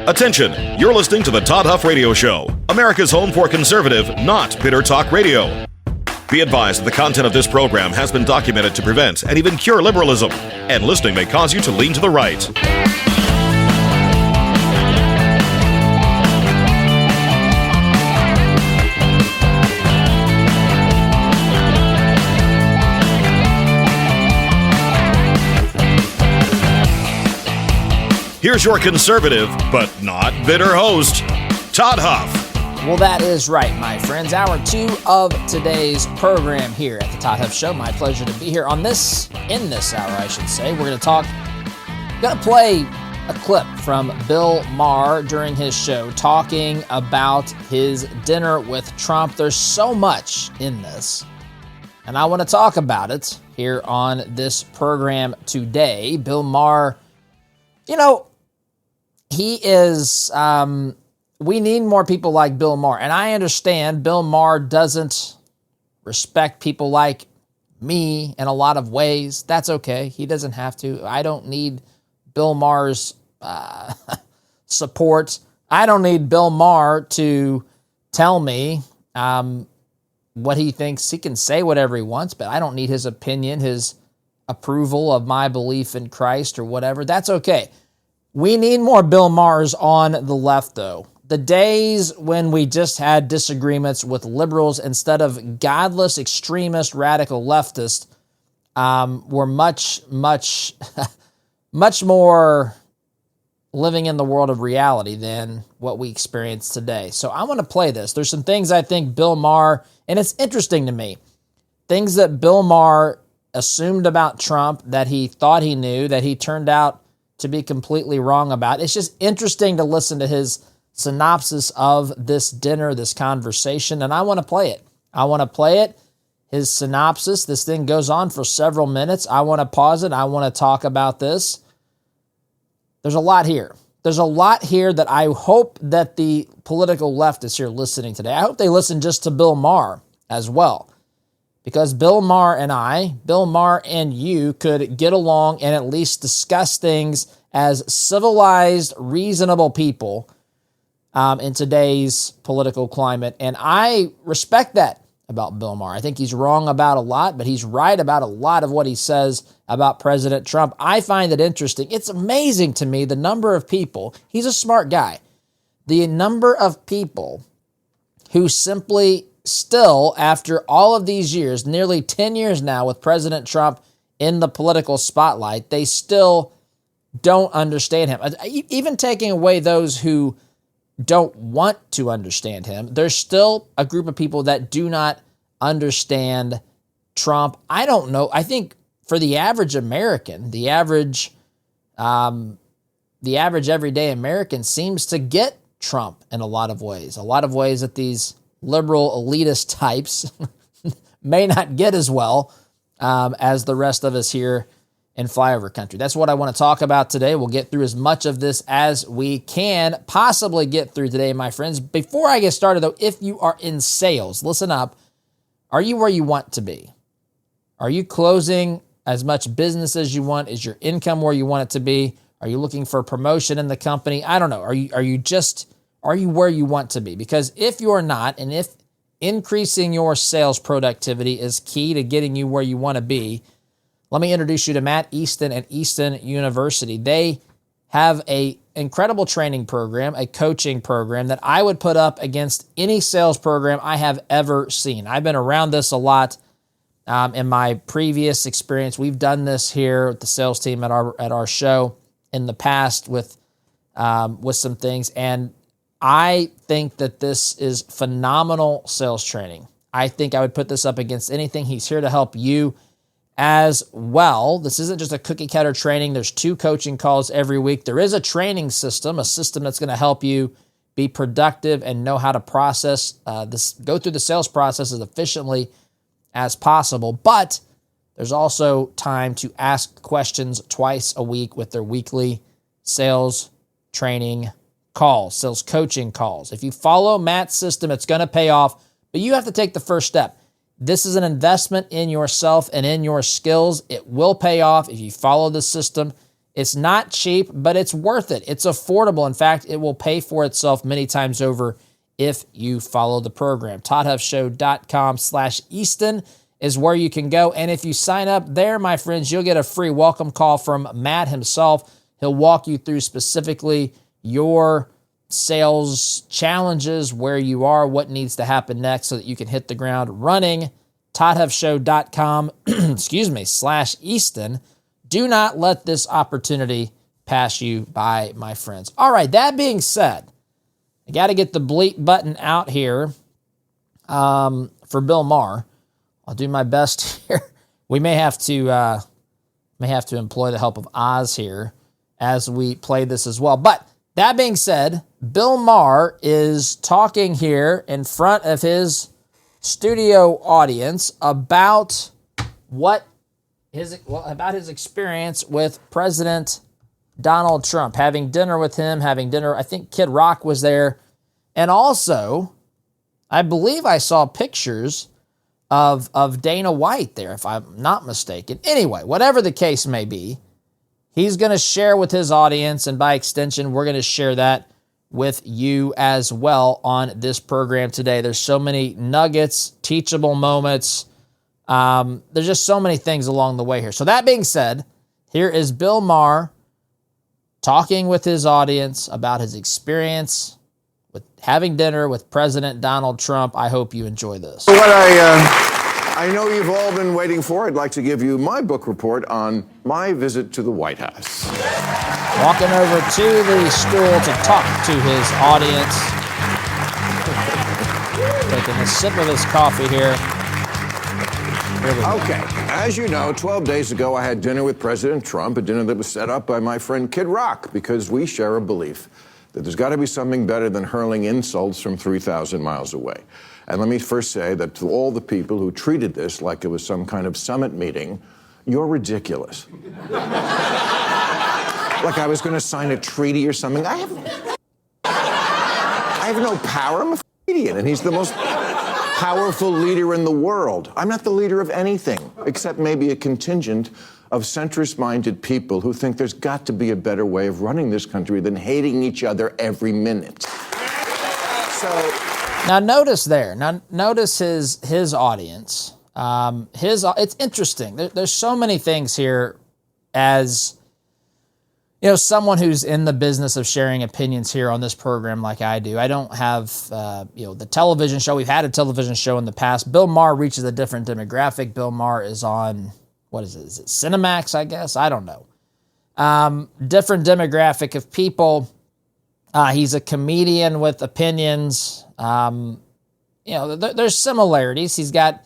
Attention, you're listening to the Todd Huff Radio Show, America's home for conservative, not bitter talk radio. Be advised that the content of this program has been documented to prevent and even cure liberalism, and listening may cause you to lean to the right. Here's your conservative, but not bitter host, Todd Huff. Well, that is right, my friends. Hour 2 of today's program here at the Todd Huff Show. My pleasure to be here in this hour, I should say. We're going to play a clip from Bill Maher during his show talking about his dinner with Trump. There's so much in this, and I want to talk about it here on this program today. Bill Maher, he is, we need more people like Bill Maher. And I understand Bill Maher doesn't respect people like me in a lot of ways. That's okay. He doesn't have to. I don't need Bill Maher's support. I don't need Bill Maher to tell me what he thinks. He can say whatever he wants, but I don't need his opinion, his approval of my belief in Christ or whatever. That's okay. We need more Bill Mahers on the left, though. The days when we just had disagreements with liberals instead of godless, extremist, radical leftists were much, much, much more living in the world of reality than what we experience today. So I want to play this. There's some things I think Bill Maher, and it's interesting to me, things that Bill Maher assumed about Trump that he thought he knew, that he turned out to be completely wrong about. It's just interesting to listen to his synopsis of this dinner, this conversation, and I want to play it. His synopsis. This thing goes on for several minutes. I want to pause it. I want to talk about this. There's a lot here. There's a lot here that I hope that the political leftists here listening today, I hope they listen just to Bill Maher as well. Because Bill Maher and you could get along and at least discuss things as civilized, reasonable people in today's political climate. And I respect that about Bill Maher. I think he's wrong about a lot, but he's right about a lot of what he says about President Trump. I find it interesting. It's amazing to me the number of people, he's a smart guy, the number of people who simply still, after all of these years, nearly 10 years now with President Trump in the political spotlight, they still don't understand him. Even taking away those who don't want to understand him, there's still a group of people that do not understand Trump. I don't know. I think for the average American, the average everyday American seems to get Trump in a lot of ways that these liberal elitist types may not get as well as the rest of us here in flyover country. That's what I want to talk about today. We'll get through as much of this as we can possibly get through today, my friends. Before I get started, though, if you are in sales, listen up. Are you where you want to be? Are you closing as much business as you want? Is your income where you want it to be? Are you looking for a promotion in the company? I don't know. Are you where you want to be? Because if you're not, and if increasing your sales productivity is key to getting you where you want to be, let me introduce you to Matt Easton at Easton University. They have an incredible training program, a coaching program that I would put up against any sales program I have ever seen. I've been around this a lot in my previous experience. We've done this here with the sales team at our show in the past with some things, and I think that this is phenomenal sales training. I think I would put this up against anything. He's here to help you as well. This isn't just a cookie cutter training. There's 2 coaching calls every week. There is a training system, a system that's going to help you be productive and know how to process go through the sales process as efficiently as possible. But there's also time to ask questions twice a week with their weekly sales training calls, sales coaching calls. If you follow Matt's system, it's going to pay off, but you have to take the first step. This is an investment in yourself and in your skills. It will pay off if you follow the system. It's not cheap, but it's worth it. It's affordable. In fact, it will pay for itself many times over if you follow the program. ToddHuffShow.com/Easton is where you can go. And if you sign up there, my friends, you'll get a free welcome call from Matt himself. He'll walk you through specifically your sales challenges, where you are, what needs to happen next so that you can hit the ground running. ToddHuffShow.com, /Easton. Do not let this opportunity pass you by, my friends. All right, that being said, I got to get the bleep button out here for Bill Maher. I'll do my best here. We may have to employ the help of Oz here as we play this as well. But that being said, Bill Maher is talking here in front of his studio audience about about his experience with President Donald Trump, having dinner with him, I think Kid Rock was there. And also, I believe I saw pictures of Dana White there, if I'm not mistaken. Anyway, whatever the case may be, he's going to share with his audience, and by extension, we're going to share that with you as well on this program today. There's so many nuggets, teachable moments. There's just so many things along the way here. So that being said, here is Bill Maher talking with his audience about his experience with having dinner with President Donald Trump. I hope you enjoy this. What I know you've all been waiting for, I'd like to give you my book report on my visit to the White House. Walking over to the stool to talk to his audience. Taking a sip of his coffee here. Okay, as you know, 12 days ago I had dinner with President Trump, a dinner that was set up by my friend Kid Rock, because we share a belief that there's got to be something better than hurling insults from 3,000 miles away. And let me first say that to all the people who treated this like it was some kind of summit meeting, you're ridiculous. Like I was going to sign a treaty or something. I have no power. I'm a idiot, and he's the most powerful leader in the world. I'm not the leader of anything, except maybe a contingent of centrist-minded people who think there's got to be a better way of running this country than hating each other every minute. So now notice there. Now notice his audience. It's interesting. There's so many things here. As you know, someone who's in the business of sharing opinions here on this program like I do. I don't have, the television show. We've had a television show in the past. Bill Maher reaches a different demographic. Bill Maher is on, what is it? Is it Cinemax, I guess? I don't know. Different demographic of people. He's a comedian with opinions. There's similarities. He's got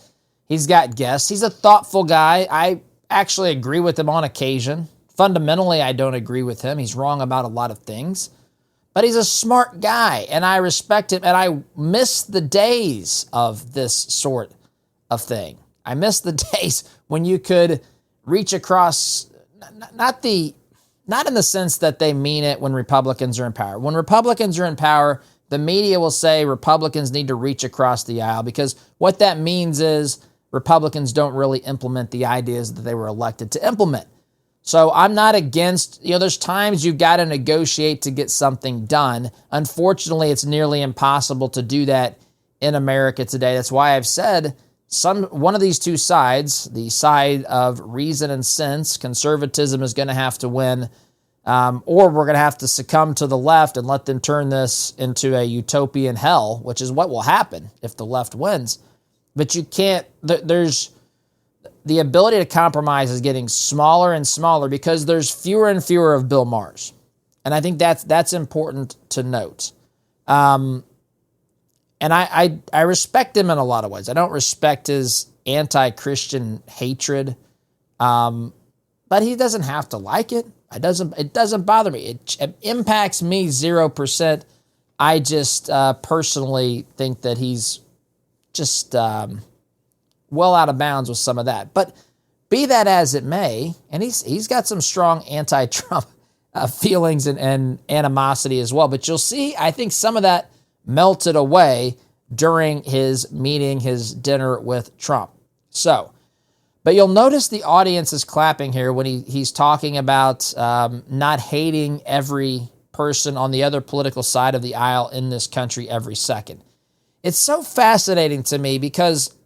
guests. He's a thoughtful guy. I actually agree with him on occasion. Fundamentally, I don't agree with him. He's wrong about a lot of things. But he's a smart guy, and I respect him, and I miss the days of this sort of thing. I miss the days when you could reach across, not in the sense that they mean it when Republicans are in power. When Republicans are in power, the media will say Republicans need to reach across the aisle, because what that means is Republicans don't really implement the ideas that they were elected to implement. So I'm not against, there's times you've got to negotiate to get something done. Unfortunately, it's nearly impossible to do that in America today. That's why I've said one of these two sides, the side of reason and sense, conservatism is going to have to win, or we're going to have to succumb to the left and let them turn this into a utopian hell, which is what will happen if the left wins. But you can't, the ability to compromise is getting smaller and smaller because there's fewer and fewer of Bill Mahers. And I think that's important to note. And I respect him in a lot of ways. I don't respect his anti-Christian hatred, but he doesn't have to like it. It doesn't bother me. It impacts me 0%. I just personally think that he's just well out of bounds with some of that. But be that as it may, and he's got some strong anti-Trump feelings and animosity as well. But you'll see, I think some of that melted away during his dinner with Trump. So, But you'll notice the audience is clapping here when he's talking about not hating every person on the other political side of the aisle in this country every second. It's so fascinating to me because,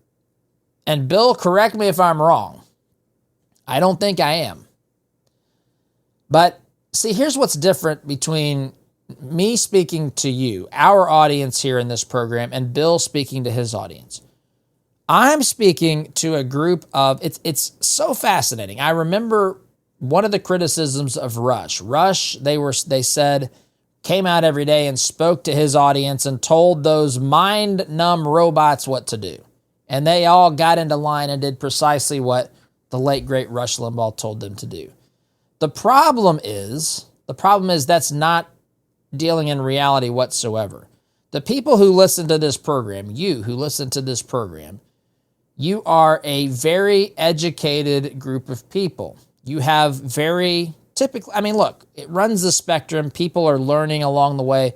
and Bill, correct me if I'm wrong, I don't think I am. But see, here's what's different between me speaking to you, our audience here in this program, and Bill speaking to his audience. I'm speaking to a group of, it's so fascinating. I remember one of the criticisms of Rush. Rush, they said, came out every day and spoke to his audience and told those mind-numb robots what to do. And they all got into line and did precisely what the late, great Rush Limbaugh told them to do. The problem is that's not dealing in reality whatsoever. The people who listen to this program, you who listen to this program, you are a very educated group of people. You have very typically, look, it runs the spectrum. People are learning along the way.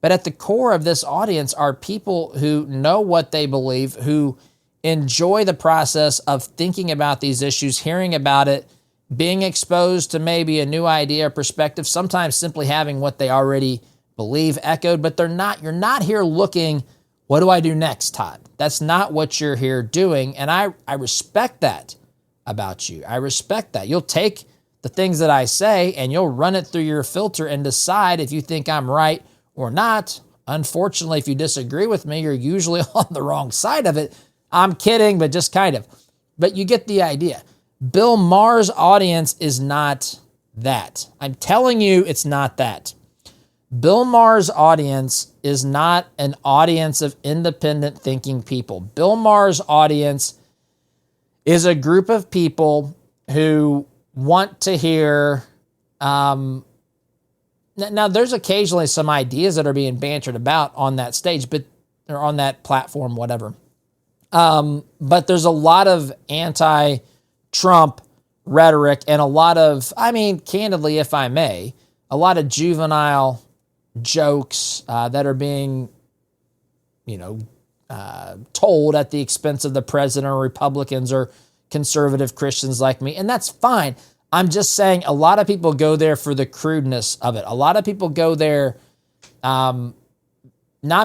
But at the core of this audience are people who know what they believe, who enjoy the process of thinking about these issues, hearing about it, being exposed to maybe a new idea or perspective, sometimes simply having what they already believe echoed, but you're not here looking, what do I do next, Todd? That's not what you're here doing, and I respect that about you. I respect that. You'll take the things that I say and you'll run it through your filter and decide if you think I'm right or not. Unfortunately, if you disagree with me, you're usually on the wrong side of it. I'm kidding, but just kind of. But you get the idea. Bill Maher's audience is not that. I'm telling you, it's not that. Bill Maher's audience is not an audience of independent thinking people. Bill Maher's audience is a group of people who want to hear, now there's occasionally some ideas that are being bantered about on that stage, or on that platform, whatever. But there's a lot of anti-Trump rhetoric and a lot of, candidly, if I may, a lot of juvenile jokes that are being, told at the expense of the president or Republicans or conservative Christians like me. And that's fine. I'm just saying a lot of people go there for the crudeness of it. A lot of people go there not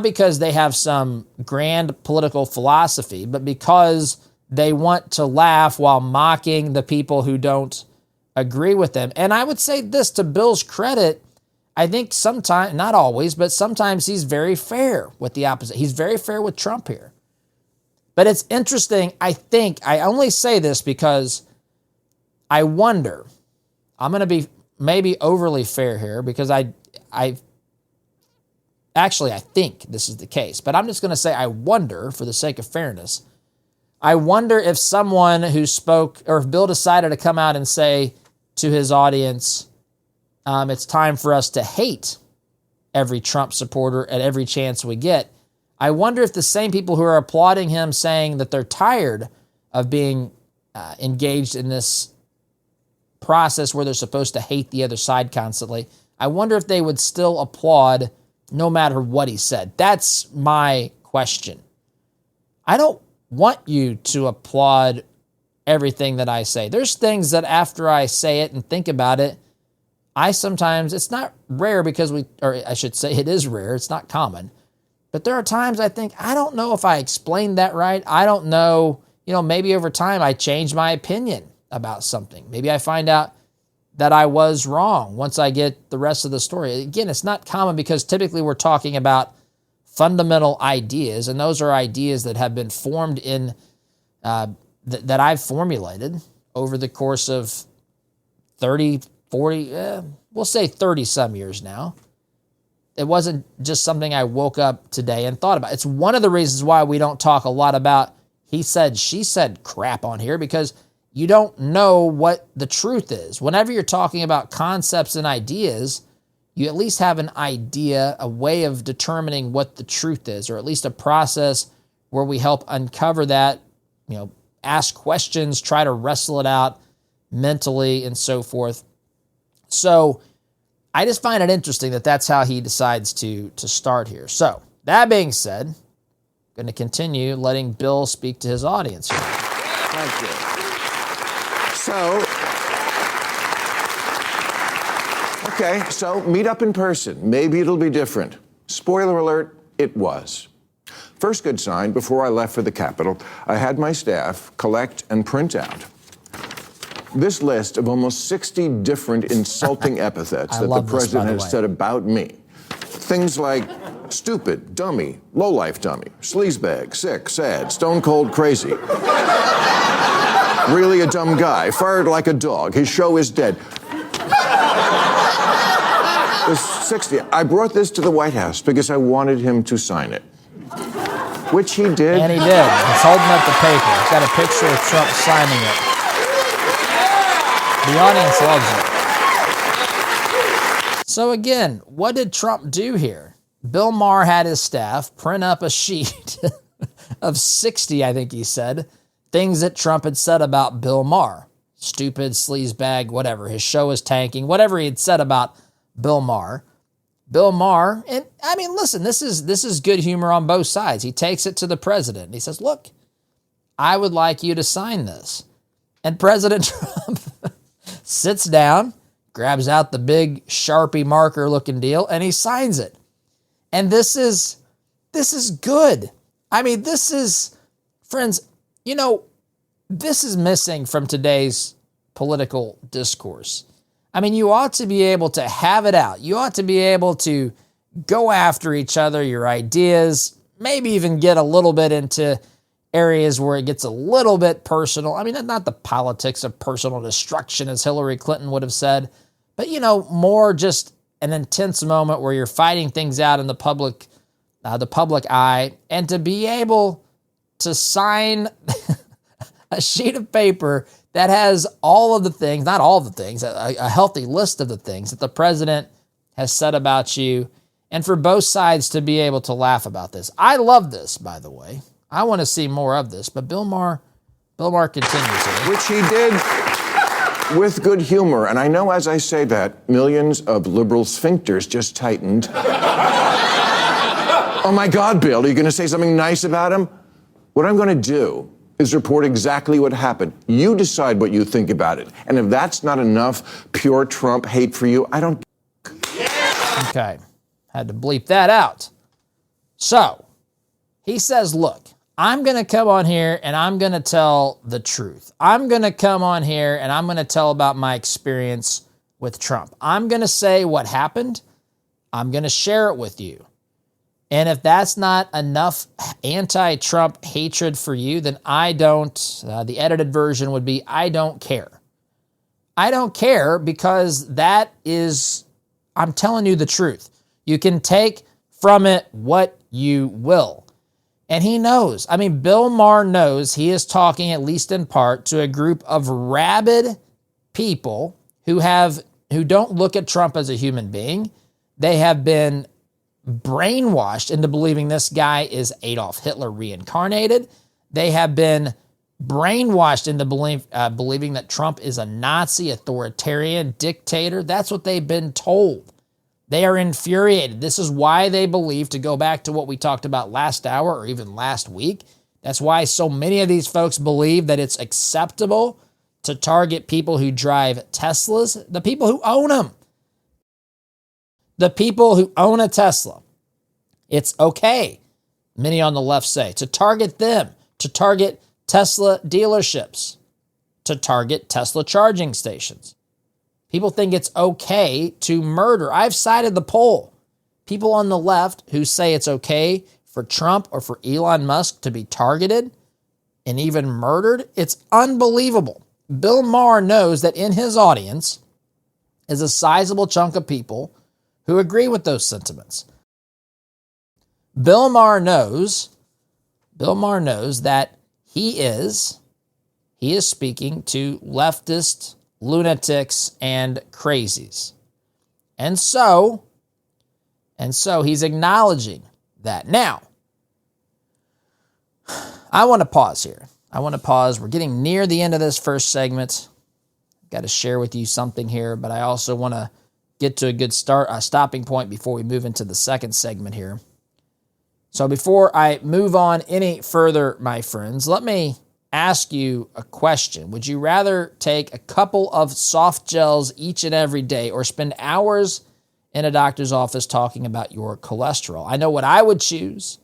because they have some grand political philosophy, but because they want to laugh while mocking the people who don't agree with them. And I would say this, to Bill's credit, I think sometimes, not always, but sometimes he's very fair with the opposite. He's very fair with Trump here. But it's interesting, I only say this because I wonder, I'm going to be maybe overly fair here because I think this is the case, but I'm just going to say I wonder, for the sake of fairness, I wonder if someone who spoke, or if Bill decided to come out and say to his audience, it's time for us to hate every Trump supporter at every chance we get. I wonder if the same people who are applauding him saying that they're tired of being engaged in this process where they're supposed to hate the other side constantly, I wonder if they would still applaud no matter what he said. That's my question. I don't want you to applaud everything that I say. There's things that after I say it and think about it, I sometimes, it's not rare because or I should say it is rare, it's not common. But there are times I think, I don't know if I explained that right. I don't know, maybe over time I change my opinion about something. Maybe I find out that I was wrong once I get the rest of the story. Again, it's not common because typically we're talking about fundamental ideas, and those are ideas that have been formed in, that I've formulated over the course of 30, 40, we'll say 30 some years now. It wasn't just something I woke up today and thought about. It's one of the reasons why we don't talk a lot about he said, she said crap on here, because you don't know what the truth is. Whenever you're talking about concepts and ideas, you at least have an idea, a way of determining what the truth is, or at least a process where we help uncover that, ask questions, try to wrestle it out mentally and so forth. So I just find it interesting that that's how he decides to start here. So that being said, I'm going to continue letting Bill speak to his audience here. Thank you. So meet up in person. Maybe it'll be different. Spoiler alert, it was. First good sign, before I left for the Capitol, I had my staff collect and print out this list of almost 60 different insulting epithets that the president has said about me. Things like stupid, dummy, lowlife dummy, sleazebag, sick, sad, stone cold crazy. Really a dumb guy, fired like a dog, his show is dead. There's 60. I brought this to the White House because I wanted him to sign it. Which he did. And he did. He's holding up the paper. He's got a picture of Trump signing it. The audience loves it. So again, what did Trump do here? Bill Maher had his staff print up a sheet of 60, I think he said, things that Trump had said about Bill Maher. Stupid, sleazebag, whatever. His show is tanking. Whatever he had said about Bill Maher. Bill Maher, and I mean, listen, this is good humor on both sides. He takes it to the president. He says, look, I would like you to sign this. And President Trump sits down, grabs out the big Sharpie marker looking deal, and he signs it. And this is good. I mean, this is, friends, you know, this is missing from today's political discourse. I mean, you ought to be able to have it out. You ought to be able to go after each other, your ideas, maybe even get a little bit into areas where it gets a little bit personal. I mean, not the politics of personal destruction, as Hillary Clinton would have said, but, you know, more just an intense moment where you're fighting things out in the public eye, and to be able to sign a sheet of paper that has all of the things, not all of the things, a healthy list of the things that the president has said about you, and for both sides to be able to laugh about this. I love this, by the way. I want to see more of this, but Bill Maher continues here. Which he did with good humor. And I know as I say that, millions of liberal sphincters just tightened. Oh my God, Bill, are you going to say something nice about him? What I'm going to do is report exactly what happened. You decide what you think about it. And if that's not enough pure Trump hate for you, I don't... Okay, had to bleep that out. So, he says, look, I'm going to come on here and I'm going to tell the truth. I'm going to come on here and I'm going to tell about my experience with Trump. I'm going to say what happened. I'm going to share it with you. And if that's not enough anti-Trump hatred for you, then I don't, the edited version would be, I don't care. I don't care because that is, I'm telling you the truth. You can take from it what you will. And he knows. I mean, Bill Maher knows he is talking, at least in part, to a group of rabid people who don't look at Trump as a human being. They have been brainwashed into believing this guy is Adolf Hitler reincarnated. They have been brainwashed into believing that Trump is a Nazi, authoritarian dictator. That's what they've been told. They are infuriated. This is why they believe, to go back to what we talked about last hour or even last week, that's why so many of these folks believe that it's acceptable to target people who drive Teslas, the people who own them. The people who own a Tesla. It's okay, many on the left say, to target them, to target Tesla dealerships, to target Tesla charging stations. People think it's okay to murder. I've cited the poll. People on the left who say it's okay for Trump or for Elon Musk to be targeted and even murdered, it's unbelievable. Bill Maher knows that in his audience is a sizable chunk of people who agree with those sentiments. Bill Maher knows that he is speaking to leftist lunatics and crazies. And so he's acknowledging that. Now, I want to pause here. We're getting near the end of this first segment. I've got to share with you something here, but I also want to get to a good stopping point before we move into the second segment here. So before I move on any further, my friends, let me ask you a question. Would you rather take a couple of soft gels each and every day or spend hours in a doctor's office talking about your cholesterol? I know what I would choose,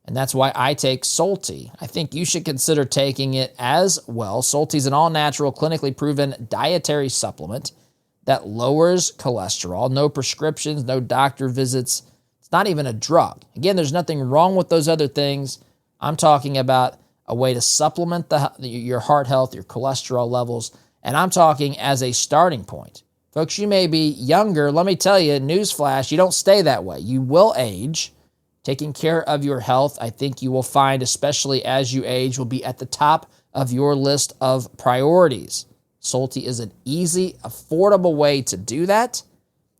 and that's why I take Solti. I think you should consider taking it as well. Solti is an all-natural, clinically proven dietary supplement that lowers cholesterol. No prescriptions, no doctor visits. It's not even a drug. Again, there's nothing wrong with those other things. I'm talking about a way to supplement your heart health, your cholesterol levels, and I'm talking as a starting point. Folks, you may be younger. Let me tell you, newsflash, you don't stay that way. You will age. Taking care of your health, I think you will find, especially as you age, will be at the top of your list of priorities. Solti is an easy, affordable way to do that.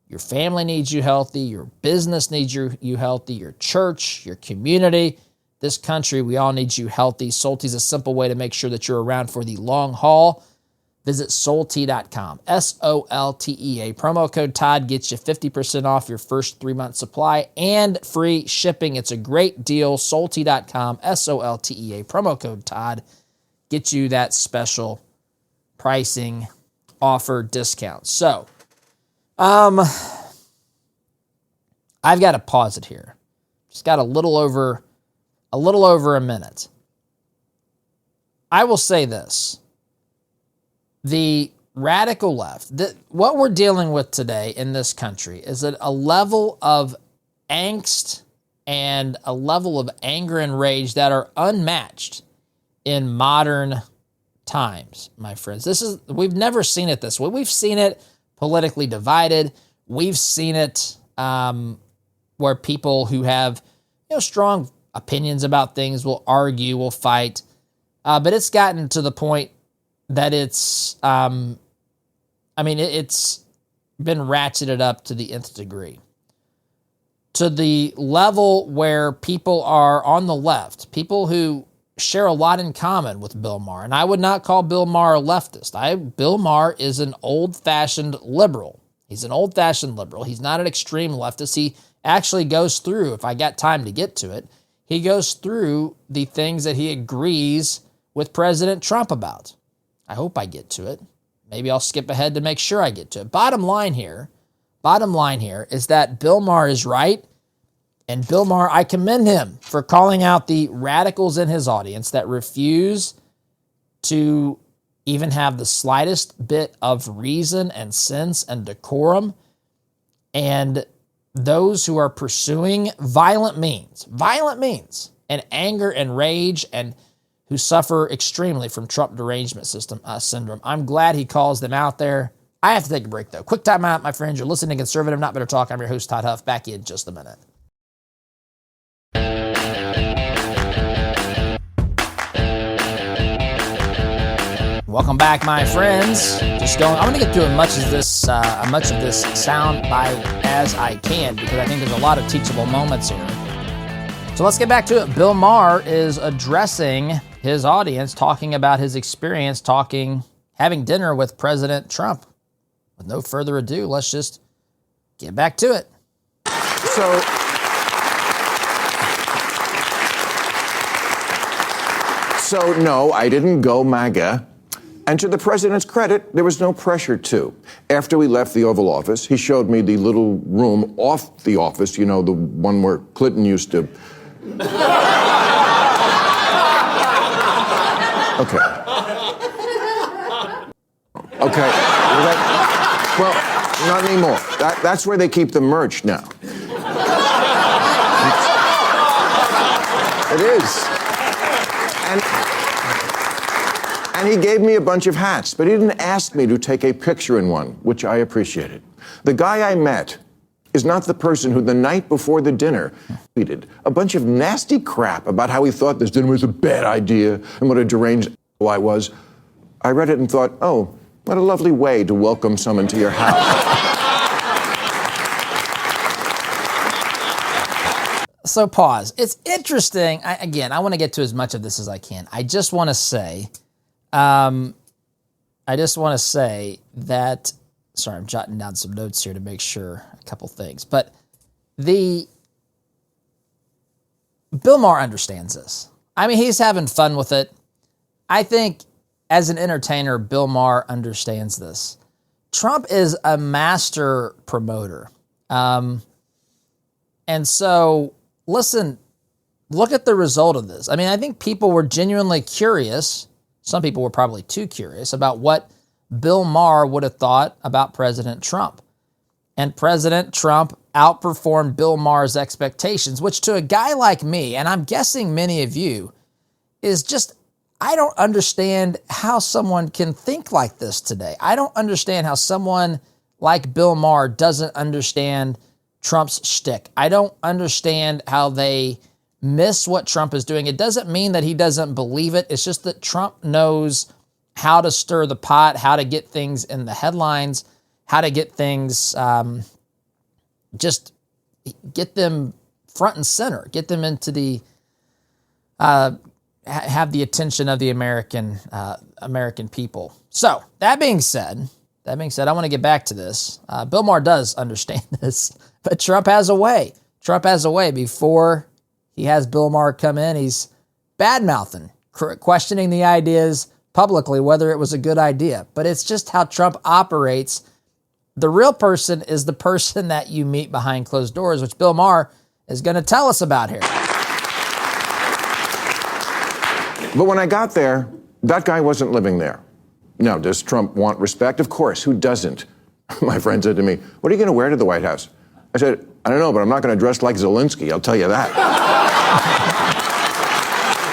Your family needs you healthy. Your business needs you healthy. Your church, your community, this country, we all need you healthy. Solti is a simple way to make sure that you're around for the long haul. Visit Solti.com, SOLTEA. Promo code Todd gets you 50% off your first 3-month supply and free shipping. It's a great deal. Solti.com, SOLTEA. Promo code Todd gets you that special pricing offer discount. So, I've got to pause it here. Just got a little over a minute. I will say this. The radical left, what we're dealing with today in this country is at a level of angst and a level of anger and rage that are unmatched in modern times, my friends. We've never seen it this way. We've seen it politically divided. We've seen it where people who have strong opinions about things will argue, will fight. But it's gotten to the point that it's been ratcheted up to the nth degree. To the level where people are on the left, people who share a lot in common with Bill Maher. And I would not call Bill Maher a leftist. Bill Maher is an old-fashioned liberal. He's an old-fashioned liberal. He's not an extreme leftist. He actually goes through, if I got time to get to it, he goes through the things that he agrees with President Trump about. I hope I get to it. Maybe I'll skip ahead to make sure I get to it. Bottom line here is that Bill Maher is right. And Bill Maher, I commend him for calling out the radicals in his audience that refuse to even have the slightest bit of reason and sense and decorum, and those who are pursuing violent means and anger and rage and who suffer extremely from Trump derangement syndrome. I'm glad he calls them out there. I have to take a break, though. Quick time out, my friends. You're listening to Conservative Not Better Talk. I'm your host, Todd Huff. Back in just a minute. Welcome back, my friends. I'm going to get through as much of this sound bite as I can because I think there's a lot of teachable moments here. So let's get back to it. Bill Maher is addressing his audience, talking about his experience having dinner with President Trump. With no further ado, let's just get back to it. So no, I didn't go MAGA. And to the president's credit, there was no pressure to. After we left the Oval Office, he showed me the little room off the office, the one where Clinton used to. Okay. Well, not anymore. That's where they keep the merch now. It is. And he gave me a bunch of hats, but he didn't ask me to take a picture in one, which I appreciated. The guy I met is not the person who the night before the dinner tweeted a bunch of nasty crap about how he thought this dinner was a bad idea and what a deranged I was. I read it and thought, oh, what a lovely way to welcome someone to your house. So pause. It's interesting. I want to get to as much of this as I can. I just want to say that, sorry, I'm jotting down some notes here to make sure a couple things. But Bill Maher understands this. I mean, he's having fun with it. I think as an entertainer, Bill Maher understands this. Trump is a master promoter. And so, listen, look at the result of this. I mean, I think people were genuinely curious. Some people were probably too curious about what Bill Maher would have thought about President Trump. And President Trump outperformed Bill Maher's expectations, which to a guy like me, and I'm guessing many of you, is just, I don't understand how someone can think like this today. I don't understand how someone like Bill Maher doesn't understand Trump's shtick. I don't understand how they miss what Trump is doing. It doesn't mean that he doesn't believe it. It's just that Trump knows how to stir the pot, how to get things in the headlines, how to get things, just get them front and center, get them into the, have the attention of the American people. So that being said, I want to get back to this. Bill Maher does understand this, but Trump has a way. Trump has a way. Before he has Bill Maher come in, he's bad-mouthing, questioning the ideas publicly, whether it was a good idea. But it's just how Trump operates. The real person is the person that you meet behind closed doors, which Bill Maher is going to tell us about here. But when I got there, that guy wasn't living there. Now, does Trump want respect? Of course. Who doesn't? My friend said to me, "What are you going to wear to the White House?" I said, "I don't know, but I'm not going to dress like Zelensky, I'll tell you that."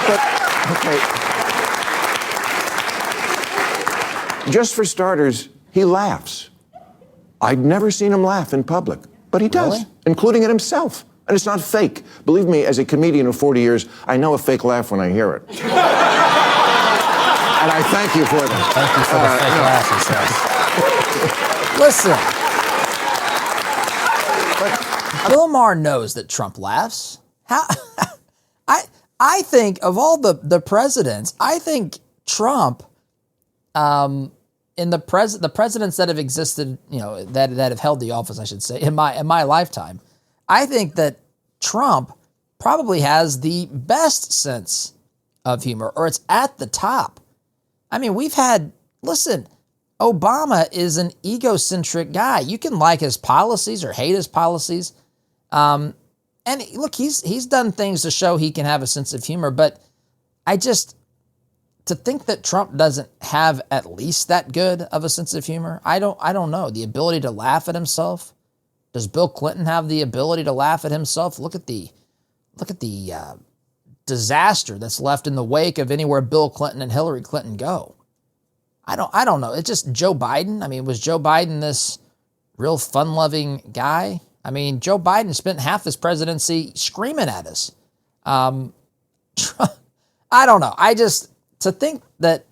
But, okay. Just for starters, he laughs. I'd never seen him laugh in public, but he does, really? Including at himself. And it's not fake. Believe me, as a comedian of 40 years, I know a fake laugh when I hear it. And I thank you for that. Thank you for the fake laugh, he says. Listen, Bill Maher knows that Trump laughs. I think of all the presidents, I think Trump, in the presidents that have existed, that have held the office, I should say, in my lifetime, I think that Trump probably has the best sense of humor, or it's at the top. I mean, Obama is an egocentric guy. You can like his policies or hate his policies. And look, he's done things to show he can have a sense of humor, but to think that Trump doesn't have at least that good of a sense of humor, I don't know. The ability to laugh at himself. Does Bill Clinton have the ability to laugh at himself? Look at the disaster that's left in the wake of anywhere Bill Clinton and Hillary Clinton go. I don't know. It's just Joe Biden. I mean, was Joe Biden this real fun-loving guy? I mean, Joe Biden spent half his presidency screaming at us. I don't know. To think that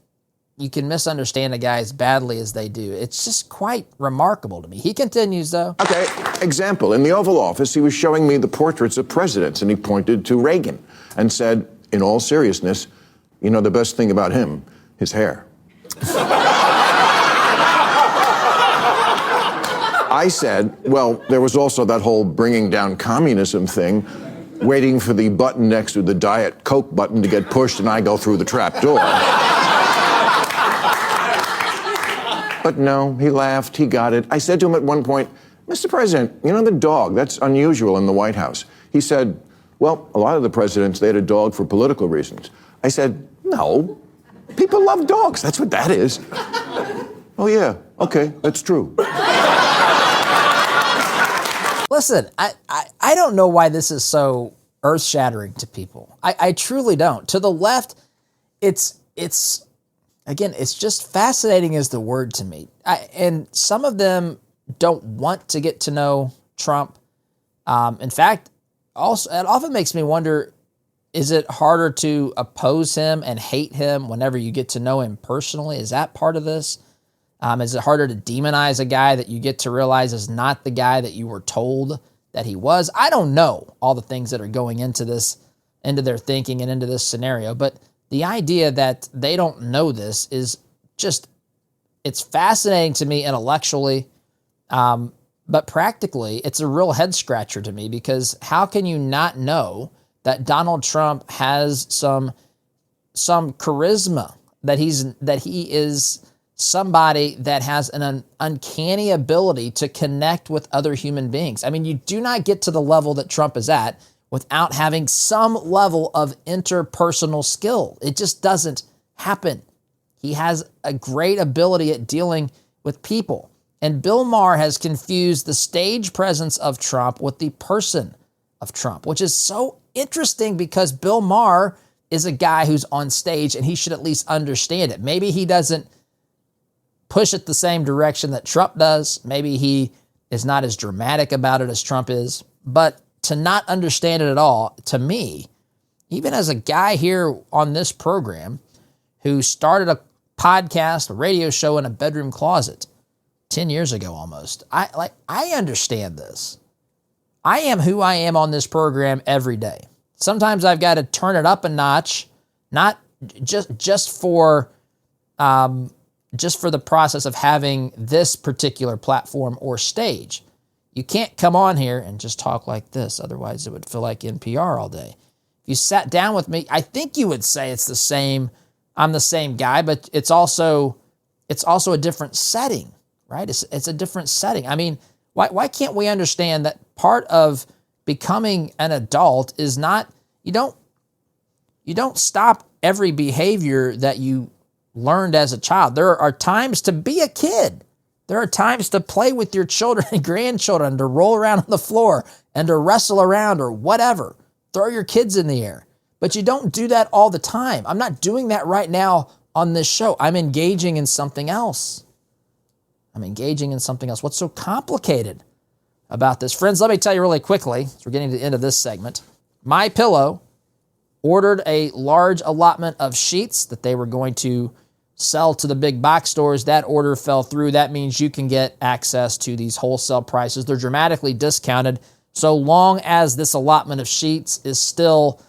you can misunderstand a guy as badly as they do, it's just quite remarkable to me. He continues, though. Okay, example. In the Oval Office, he was showing me the portraits of presidents, and he pointed to Reagan and said, in all seriousness, the best thing about him, his hair. I said, well, there was also that whole bringing down communism thing, waiting for the button next to the Diet Coke button to get pushed and I go through the trap door. But no, he laughed, he got it. I said to him at one point, "Mr. President, the dog, that's unusual in the White House." He said, "Well, a lot of the presidents, they had a dog for political reasons." I said, "No, people love dogs, that's what that is." "Oh yeah, okay, that's true." Listen, I don't know why this is so earth-shattering to people. I truly don't. To the left, it's just fascinating is the word to me. And some of them don't want to get to know Trump. In fact, also it often makes me wonder, is it harder to oppose him and hate him whenever you get to know him personally? Is that part of this? Is it harder to demonize a guy that you get to realize is not the guy that you were told that he was? I don't know all the things that are going into this, into their thinking and into this scenario, but the idea that they don't know this is just, it's fascinating to me intellectually, but practically it's a real head scratcher to me, because how can you not know that Donald Trump has some charisma that he is somebody that has an uncanny ability to connect with other human beings. I mean, you do not get to the level that Trump is at without having some level of interpersonal skill. It just doesn't happen. He has a great ability at dealing with people. And Bill Maher has confused the stage presence of Trump with the person of Trump, which is so interesting because Bill Maher is a guy who's on stage and he should at least understand it. Maybe he doesn't push it the same direction that Trump does. Maybe he is not as dramatic about it as Trump is. But to not understand it at all, to me, even as a guy here on this program who started a podcast, a radio show in a bedroom closet 10 years ago almost, I understand this. I am who I am on this program every day. Sometimes I've got to turn it up a notch, not just for the process of having this particular platform or stage. You can't come on here and just talk like this. Otherwise, it would feel like NPR all day. If you sat down with me, I think you would say it's the same. I'm the same guy, but it's also a different setting, right? It's a different setting. I mean, why can't we understand that part of becoming an adult is not, you don't stop every behavior that you learned as a child. There are times to be a kid. There are times to play with your children and grandchildren, to roll around on the floor and to wrestle around or whatever. Throw your kids in the air. But you don't do that all the time. I'm not doing that right now on this show. I'm engaging in something else. What's so complicated about this? Friends, let me tell you really quickly, as we're getting to the end of this segment, MyPillow ordered a large allotment of sheets that they were going to sell to the big box stores. That order fell through. That means you can get access to these wholesale prices. They're dramatically discounted so long as this allotment of sheets is still,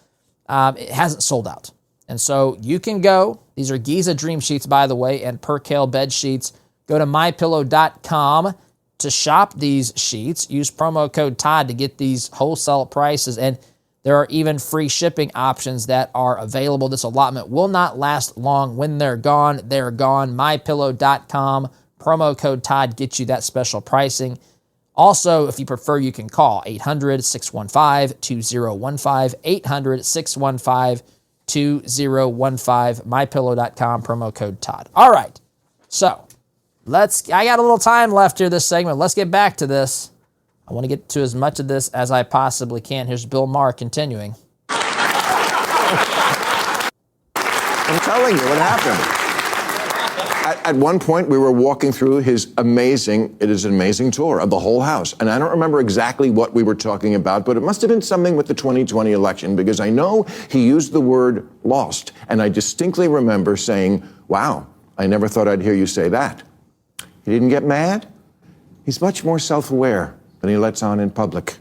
it hasn't sold out. And so you can go, these are Giza Dream Sheets, by the way, and Percale bed sheets. Go to mypillow.com to shop these sheets. Use promo code Todd to get these wholesale prices. And there are even free shipping options that are available. This allotment will not last long. When they're gone, they're gone. MyPillow.com, promo code Todd gets you that special pricing. Also, if you prefer, you can call 800-615-2015, 800-615-2015, MyPillow.com, promo code Todd. All right, so I got a little time left here this segment. Let's get back to this. I want to get to as much of this as I possibly can. Here's Bill Maher continuing. I'm telling you what happened. At one point, we were walking through it is an amazing tour of the whole house. And I don't remember exactly what we were talking about, but it must have been something with the 2020 election, because I know he used the word lost. And I distinctly remember saying, wow, I never thought I'd hear you say that. He didn't get mad. He's much more self-aware than he lets on in public.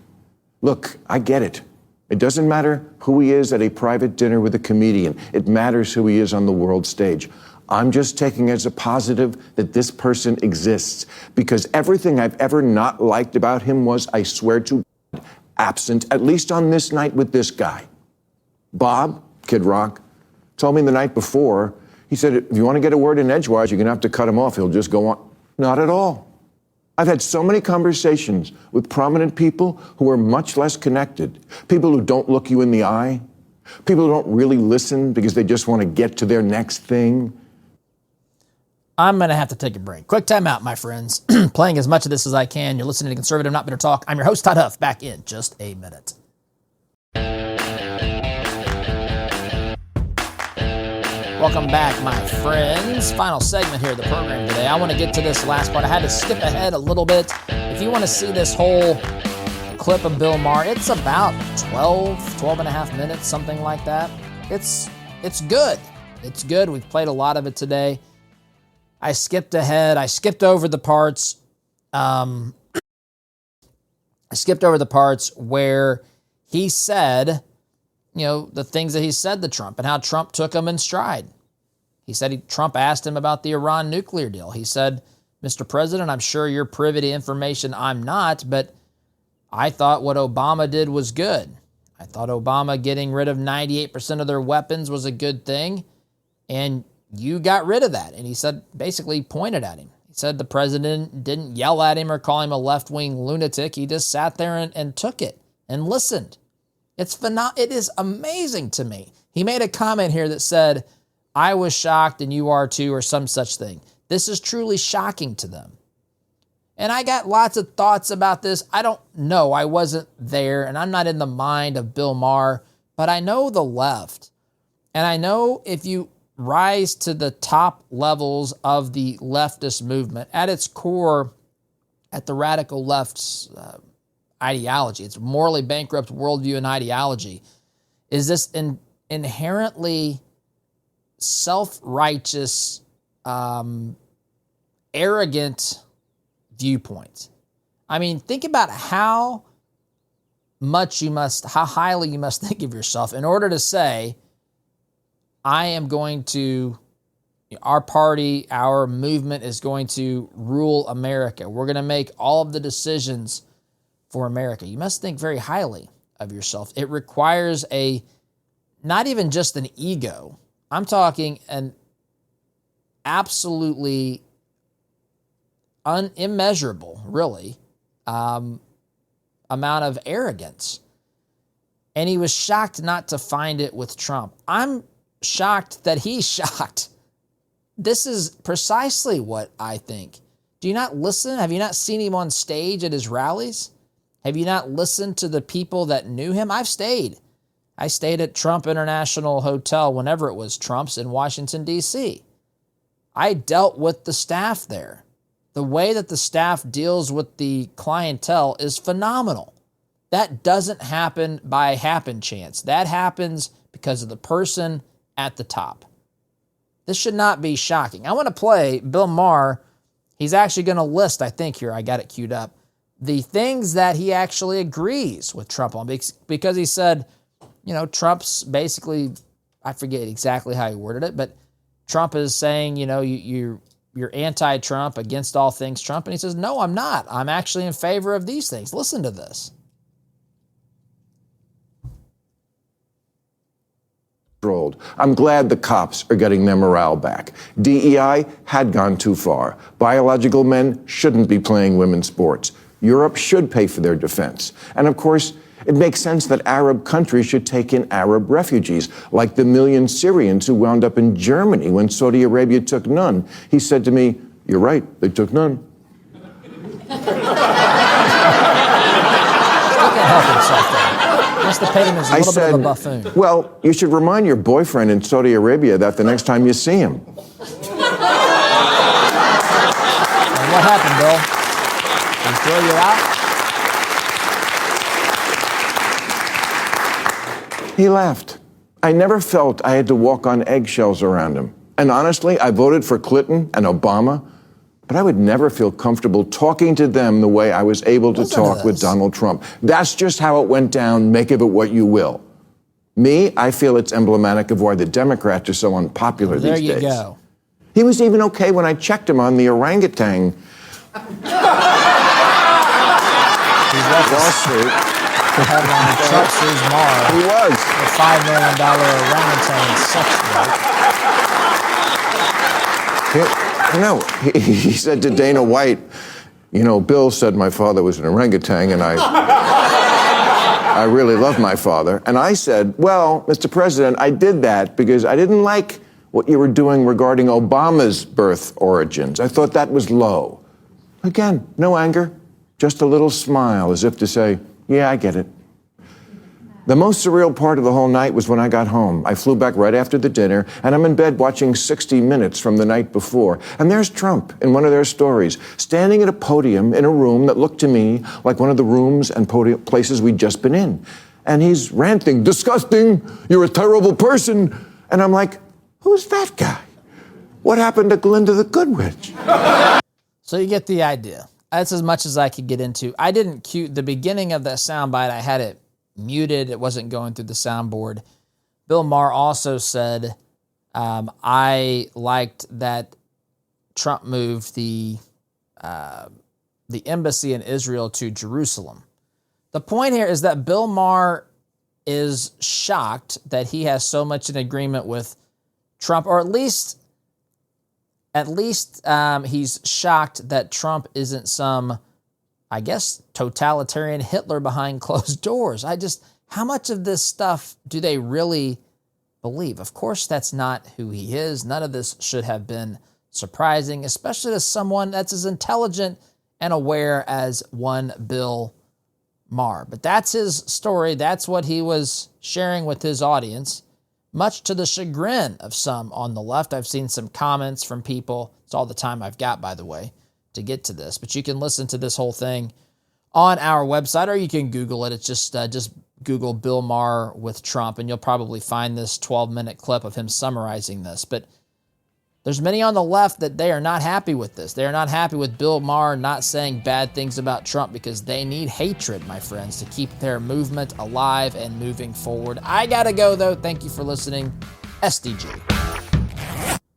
Look, I get it. It doesn't matter who he is at a private dinner with a comedian. It matters who he is on the world stage. I'm just taking as a positive that this person exists, because everything I've ever not liked about him was, I swear to God, absent, at least on this night with this guy. Bob, Kid Rock, told me the night before, he said, if you want to get a word in edgewise, you're going to have to cut him off. He'll just go on. Not at all. I've had so many conversations with prominent people who are much less connected, people who don't look you in the eye, people who don't really listen because they just want to get to their next thing. I'm going to have to take a break. Quick time out, my friends. Playing as much of this as I can. You're listening to Conservative Not Bitter Talk. I'm your host, Todd Huff. Back in just a minute. Welcome back, my friends. Final segment here of the program today. I want to get to this last part. I had to skip ahead a little bit. If you want to see this whole clip of Bill Maher, it's about 12 and a half minutes, something like that. It's good. It's good. We've played a lot of it today. I skipped ahead. I skipped over the parts. Where he said, the things that he said to Trump and how Trump took him in stride. He said Trump asked him about the Iran nuclear deal. He said, Mr. President, I'm sure you're privy to information I'm not, but I thought what Obama did was good. I thought Obama getting rid of 98% of their weapons was a good thing. And you got rid of that. And he said, basically pointed at him. He said the president didn't yell at him or call him a left-wing lunatic. He just sat there and took it and listened. It is amazing to me. He made a comment here that said, I was shocked and you are too, or some such thing. This is truly shocking to them. And I got lots of thoughts about this. I don't know. I wasn't there, and I'm not in the mind of Bill Maher, but I know the left. And I know if you rise to the top levels of the leftist movement, at its core, at the radical left's ideology, it's morally bankrupt worldview and ideology, is this inherently self-righteous, arrogant viewpoint. I mean, think about how highly you must think of yourself in order to say, our party, our movement is going to rule America. We're going to make all of the decisions for America. You must think very highly of yourself. It requires not even just an ego. I'm talking an absolutely immeasurable, really, amount of arrogance. And he was shocked not to find it with Trump. I'm shocked that he's shocked. This is precisely what I think. Do you not listen? Have you not seen him on stage at his rallies? Have you not listened to the people that knew him? I stayed at Trump International Hotel whenever it was Trump's in Washington, D.C. I dealt with the staff there. The way that the staff deals with the clientele is phenomenal. That doesn't happen by happen chance. That happens because of the person at the top. This should not be shocking. I want to play Bill Maher. He's actually going to list, I think here, I got it queued up, the things that he actually agrees with Trump on, because he said, Trump's basically, I forget exactly how he worded it, but Trump is saying, you're anti-Trump, against all things Trump. And he says, no, I'm not. I'm actually in favor of these things. Listen to this. I'm glad the cops are getting their morale back. DEI had gone too far. Biological men shouldn't be playing women's sports. Europe should pay for their defense. And of course, it makes sense that Arab countries should take in Arab refugees, like the million Syrians who wound up in Germany when Saudi Arabia took none. He said to me, "You're right, they took none." Still can't help himself there. Must have paid him as a little bit of a buffoon. Well, you should remind your boyfriend in Saudi Arabia that the next time you see him. And what happened, Bill? Did he throw you out? He laughed. I never felt I had to walk on eggshells around him. And honestly, I voted for Clinton and Obama, but I would never feel comfortable talking to them the way I was able to talk with Donald Trump. That's just how it went down. Make of it what you will. Me, I feel it's emblematic of why the Democrats are so unpopular these days. There you go. He was even okay when I checked him on the orangutan lawsuit. Headline, Trump sues Maher. He was. The $5 million orangutan sex rape. He said to Dana White, Bill said my father was an orangutan, and I really love my father. And I said, well, Mr. President, I did that because I didn't like what you were doing regarding Obama's birth origins. I thought that was low. Again, no anger, just a little smile, as if to say, yeah, I get it. The most surreal part of the whole night was when I got home. I flew back right after the dinner, and I'm in bed watching 60 Minutes from the night before. And there's Trump in one of their stories, standing at a podium in a room that looked to me like one of the rooms and places we'd just been in. And he's ranting, disgusting, you're a terrible person. And I'm like, who's that guy? What happened to Glinda the Good Witch? So you get the idea. That's as much as I could get into. I didn't cue the beginning of that soundbite. I had it muted. It wasn't going through the soundboard. Bill Maher also said, I liked that Trump moved the embassy in Israel to Jerusalem. The point here is that Bill Maher is shocked that he has so much in agreement with Trump, or at least at least he's shocked that Trump isn't some, I guess, totalitarian Hitler behind closed doors. How much of this stuff do they really believe? Of course, that's not who he is. None of this should have been surprising, especially to someone that's as intelligent and aware as one Bill Maher. But that's his story. That's what he was sharing with his audience, much to the chagrin of some on the left. I've seen some comments from people. It's all the time I've got, by the way, to get to this. But you can listen to this whole thing on our website, or you can Google it. It's just Google Bill Maher with Trump, and you'll probably find this 12-minute clip of him summarizing this. But there's many on the left that they are not happy with this. They are not happy with Bill Maher not saying bad things about Trump because they need hatred, my friends, to keep their movement alive and moving forward. I gotta go, though. Thank you for listening. SDG.